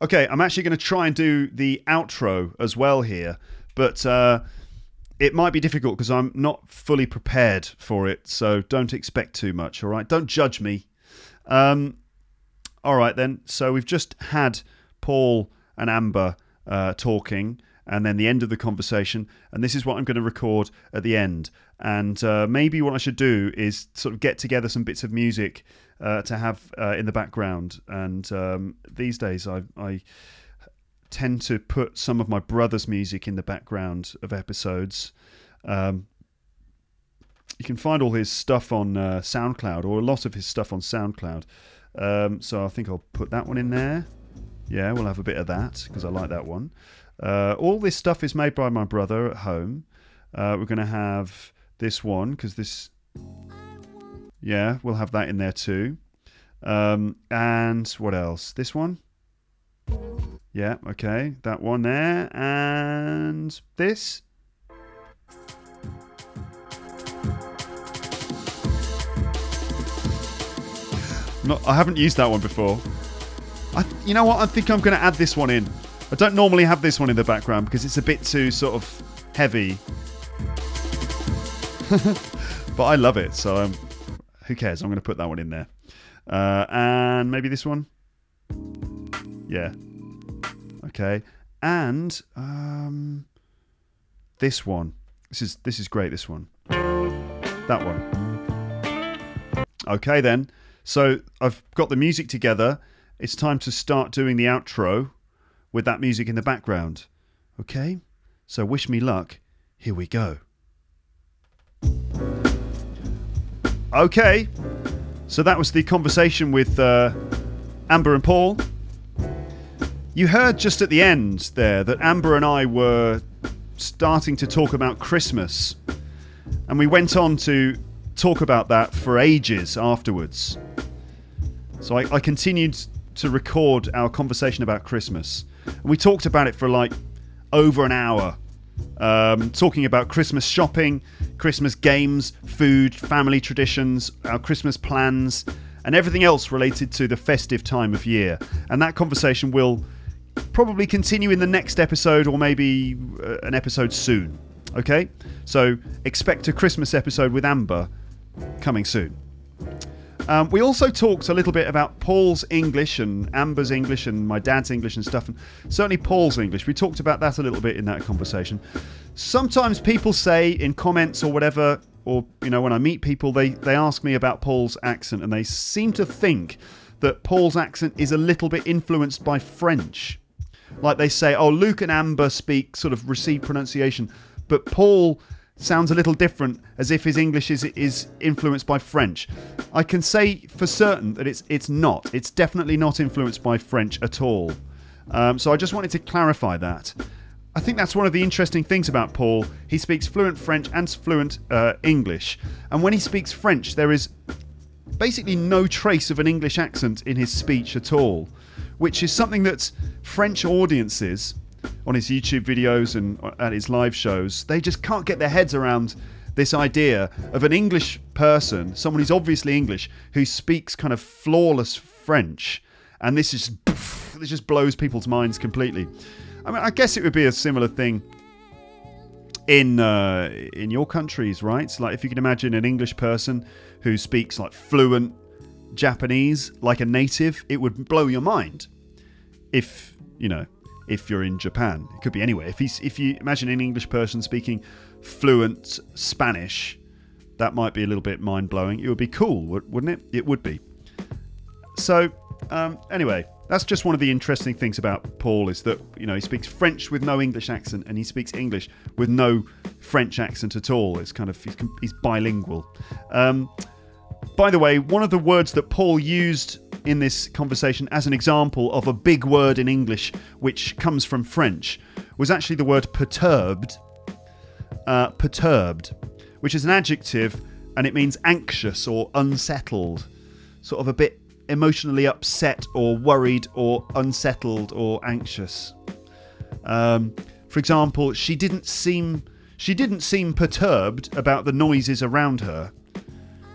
Okay, I'm actually going to try and do the outro as well here, but it might be difficult because I'm not fully prepared for it, so don't expect too much, all right? Don't judge me. All right, then. So we've just had Paul and Amber talking, and then the end of the conversation, and this is what I'm going to record at the end. And maybe what I should do is sort of get together some bits of music to have in the background. And these days I tend to put some of my brother's music in the background of episodes. You can find all his stuff on SoundCloud, or a lot of his stuff on SoundCloud. So I think I'll put that one in there. Yeah, we'll have a bit of that because I like that one. All this stuff is made by my brother at home. We're going to have this one because this... Yeah, we'll have that in there too. And what else? This one? Yeah, okay. That one there. And this? I haven't used that one before. You know what? I think I'm going to add this one in. I don't normally have this one in the background because it's a bit too sort of heavy. But I love it, so who cares? I'm going to put that one in there. And maybe this one? Yeah. Okay. And this one. This is great, this one. That one. Okay, then. So I've got the music together. It's time to start doing the outro with that music in the background. Okay? So wish me luck. Here we go. Okay. So that was the conversation with Amber and Paul. You heard just at the end there that Amber and I were starting to talk about Christmas. And we went on to talk about that for ages afterwards. So I continued to record our conversation about Christmas. And we talked about it for like over an hour. Talking about Christmas shopping, Christmas games, food, family traditions, our Christmas plans, and everything else related to the festive time of year. And that conversation will probably continue in the next episode, or maybe an episode soon. Okay? So expect a Christmas episode with Amber coming soon. We also talked a little bit about Paul's English and Amber's English and my dad's English and stuff, and certainly Paul's English. We talked about that a little bit in that conversation. Sometimes people say in comments or whatever, or when I meet people, they ask me about Paul's accent, and they seem to think that Paul's accent is a little bit influenced by French. Like they say, oh, Luke and Amber speak sort of received pronunciation, but Paul sounds a little different, as if his English is influenced by French. I can say for certain that it's not. It's definitely not influenced by French at all. So I just wanted to clarify that. I think that's one of the interesting things about Paul. He speaks fluent French and fluent English. And when he speaks French, there is basically no trace of an English accent in his speech at all, which is something that French audiences on his YouTube videos and at his live shows, they just can't get their heads around this idea of an English person, someone who's obviously English, who speaks kind of flawless French, and this just blows people's minds completely. I mean, I guess it would be a similar thing in your countries, right? So, like, if you can imagine an English person who speaks like fluent Japanese, like a native, it would blow your mind. If you're in Japan, it could be anywhere. If you imagine an English person speaking fluent Spanish, that might be a little bit mind-blowing. It would be cool, wouldn't it? It would be. So, anyway, that's just one of the interesting things about Paul, is that, he speaks French with no English accent, and he speaks English with no French accent at all. It's kind of, he's bilingual. By the way, one of the words that Paul used in this conversation as an example of a big word in English which comes from French was actually the word perturbed. Perturbed, which is an adjective, and it means anxious or unsettled, sort of a bit emotionally upset or worried or unsettled or anxious. For example, she didn't seem perturbed about the noises around her,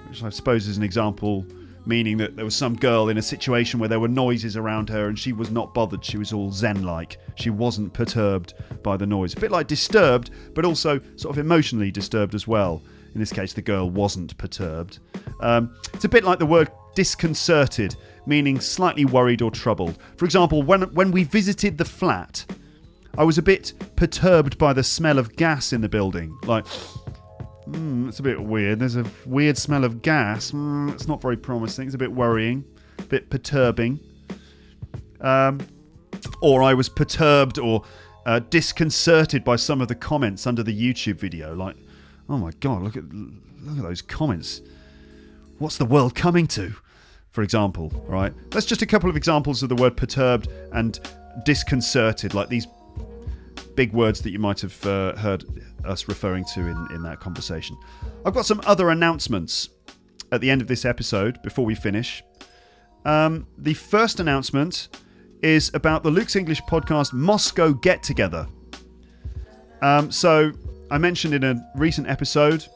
which I suppose is an example meaning that there was some girl in a situation where there were noises around her and she was not bothered. She was all zen-like. She wasn't perturbed by the noise. A bit like disturbed, but also sort of emotionally disturbed as well. In this case, the girl wasn't perturbed. It's a bit like the word disconcerted, meaning slightly worried or troubled. For example, when we visited the flat, I was a bit perturbed by the smell of gas in the building. Like, it's a bit weird. There's a weird smell of gas. It's not very promising. It's a bit worrying, a bit perturbing. Or I was perturbed or disconcerted by some of the comments under the YouTube video. Like, oh my God, look at those comments. What's the world coming to? For example, right? That's just a couple of examples of the word perturbed and disconcerted, like these big words that you might have heard us referring to in that conversation. I've got some other announcements at the end of this episode before we finish. The first announcement is about the Luke's English podcast Moscow Get Together. So I mentioned in a recent episode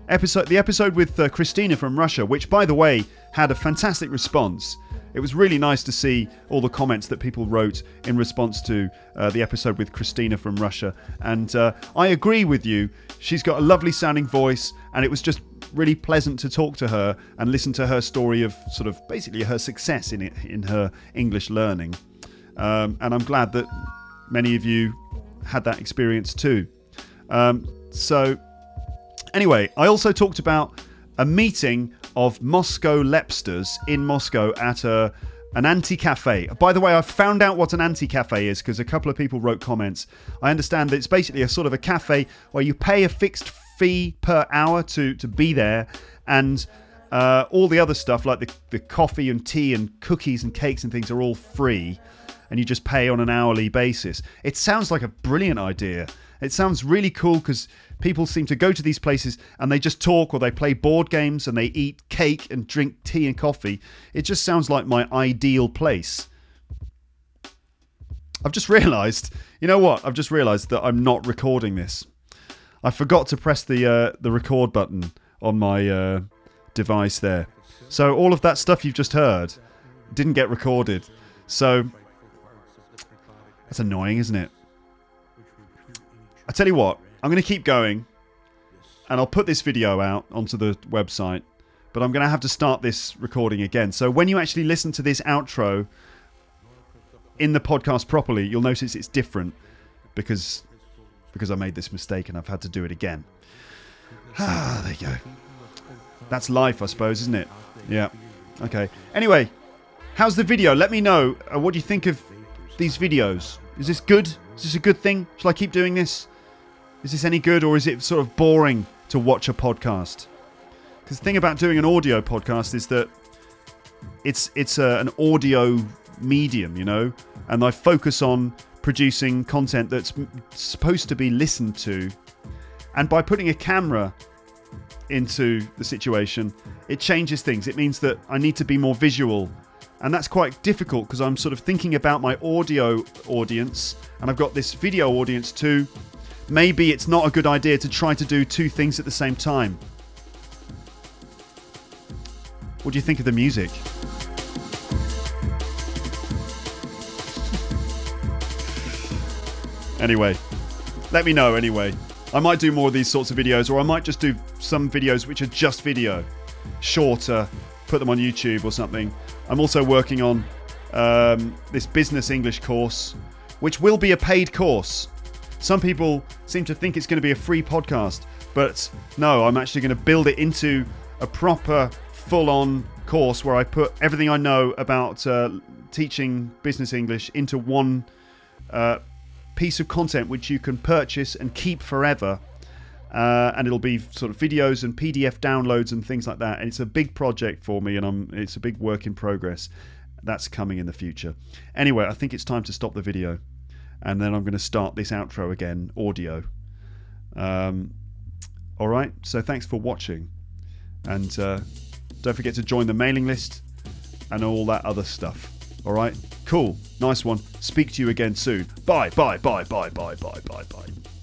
with Christina from Russia, which, by the way, had a fantastic response. It was really nice to see all the comments that people wrote in response to the episode with Christina from Russia. And I agree with you. She's got a lovely sounding voice, and it was just really pleasant to talk to her and listen to her story of sort of basically her success in her English learning. And I'm glad that many of you had that experience too. So anyway, I also talked about a meeting of Moscow Lepsters in Moscow at an anti-cafe. By the way, I found out what an anti-cafe is because a couple of people wrote comments. I understand that it's basically a sort of a cafe where you pay a fixed fee per hour to be there, and all the other stuff like the coffee and tea and cookies and cakes and things are all free, and you just pay on an hourly basis. It sounds like a brilliant idea. It sounds really cool because people seem to go to these places and they just talk, or they play board games and they eat cake and drink tea and coffee. It just sounds like my ideal place. I've just realised, you know what? I've just realised that I'm not recording this. I forgot to press the record button on my device there. So all of that stuff you've just heard didn't get recorded. So that's annoying, isn't it? I tell you what, I'm going to keep going and I'll put this video out onto the website, but I'm going to have to start this recording again. So when you actually listen to this outro in the podcast properly, you'll notice it's different because I made this mistake and I've had to do it again. There you go. That's life, I suppose, isn't it? Yeah. Okay. Anyway, how's the video? Let me know. What do you think of these videos? Is this good? Is this a good thing? Shall I keep doing this? Is this any good, or is it sort of boring to watch a podcast? Because the thing about doing an audio podcast is that it's an audio medium, you know, and I focus on producing content that's supposed to be listened to, and by putting a camera into the situation, it changes things. It means that I need to be more visual, and that's quite difficult because I'm sort of thinking about my audio audience and I've got this video audience too. Maybe it's not a good idea to try to do two things at the same time. What do you think of the music? Anyway, let me know anyway. I might do more of these sorts of videos, or I might just do some videos which are just video. Shorter, put them on YouTube or something. I'm also working on this business English course, which will be a paid course. Some people seem to think it's going to be a free podcast, but no, I'm actually going to build it into a proper, full-on course where I put everything I know about teaching business English into one piece of content which you can purchase and keep forever. And it'll be sort of videos and PDF downloads and things like that. And it's a big project for me, and it's a big work in progress. That's coming in the future. Anyway, I think it's time to stop the video. And then I'm going to start this outro again, audio. Alright, so thanks for watching. And don't forget to join the mailing list and all that other stuff. Alright, cool, nice one. Speak to you again soon. Bye, bye, bye, bye, bye, bye, bye, bye.